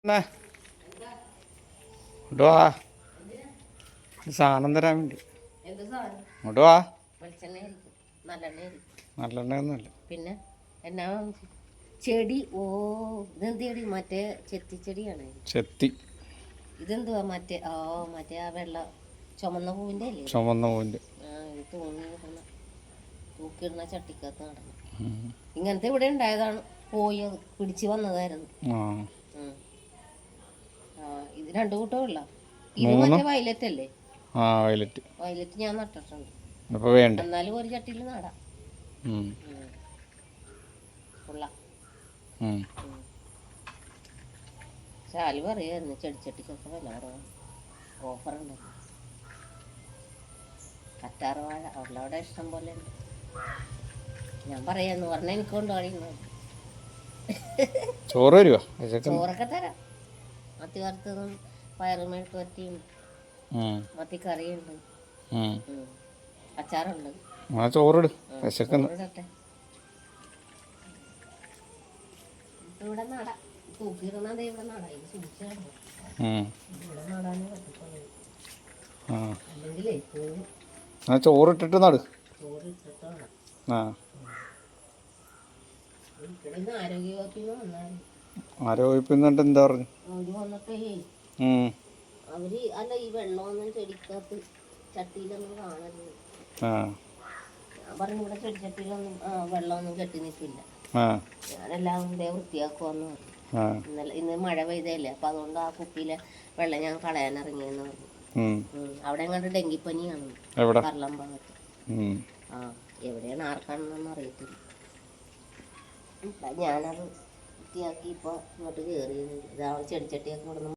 ഇങ്ങോട്ട് വാ, സാധനം തരാൻ വേണ്ടി. ഇങ്ങോട്ട് വാ. നല്ലെണ്ണയൊന്നുമില്ല. പിന്നെ എന്നാ ചെടി? ഓ, ഇതെന്ത് ചെടി? മറ്റേ ചെത്തിച്ചെടിയാണ്. ചെത്തി. ഇതെന്തുവാ? മറ്റേ മറ്റേ ആ വെള്ള ചുമന്ന പൂവിൻ്റെ അല്ലേ? ചുമന്ന പൂവിൻ്റെ. ഇത് തൂക്കിയിടുന്ന ചട്ടിക്കകത്ത് നടന്നു. ഇങ്ങനത്തെ ഇവിടെ ഉണ്ടായതാണ്, പോയത് പിടിച്ചു വന്നതായിരുന്നു. ഇത് രണ്ടു കൂട്ടമുള്ള. ഇത് മറ്റേ വയലറ്റ് അല്ലേ? വയലറ്റ് ഞാൻ നട്ടിട്ടുണ്ട്. എന്നാലും ഒരു ചട്ടിയിൽ നടാം. ശാലു പറയായിരുന്നു ചെടിച്ചട്ടിക്കൊക്കെ വില കുറവാണ്, ഓഫറുണ്ട്. കറ്റാറ് വാഴ അവളവിടെ ഇഷ്ടം പോലെ ഉണ്ട്. ഞാൻ പറയാന്ന് പറഞ്ഞാൽ എനിക്ക് കൊണ്ടുപോയി. ചോറൊക്കെ തരാം. മത്തി വറുത്തതും പയറുമെഴുക്ക് വരട്ടിയും മത്തിക്കറിയുണ്ട്, അച്ചാറുണ്ട്. ചോറിടട്ടെ. ഇവിടെ നടാം. തൂക്കിയിടുന്നത് ഇവിടെ നടാം. ഇത് സൂക്ഷിച്ചാണ് ഇവിടെ നടാനേ പറ്റത്തുള്ളൂ. അല്ലെങ്കിലേ പോകും. ചോറിട്ടിട്ട് നട്. ചോറിട്ടിട്ട് നടാം. ഇവിടുന്ന് ആരോഗ്യവകുപ്പിന്ന് വന്നായിരുന്നു. ആരോഗ്യവകുപ്പിന്ന് എന്താ പറഞ്ഞു? അവര് വന്നപ്പോ അവര് അല്ല, ഈ വെള്ളമൊന്നും ചെടിക്കകത്ത് ചട്ടിയിലൊന്നും കാണരുത്. ഞാൻ പറഞ്ഞു ഇവിടെ ചെടിച്ചട്ടിയിലൊന്നും വെള്ളമൊന്നും കെട്ടി നിൽക്കില്ല, ഞാനെല്ലാം ഇതേ വൃത്തിയാക്കുവാന്ന് പറഞ്ഞു. ഇന്ന് മഴ പെയ്തല്ലേ, അപ്പൊ അതുകൊണ്ട് ആ കുപ്പിയിലെ വെള്ളം ഞാൻ കളയാനിറങ്ങിയെന്ന് പറഞ്ഞു. അവിടെ എങ്ങാണ്ട് ഡെങ്കിപ്പനിയാണ് കർളം ഭാഗത്ത്. എവിടെയാണ് ആർക്കാണെന്നൊന്നും അറിയത്തില്ല. ഞാനത് വൃത്തിയാക്കി ഇപ്പൊ ഇങ്ങോട്ട് കയറിയത്. ചെടിച്ചട്ടിയൊക്കെ ഇവിടെ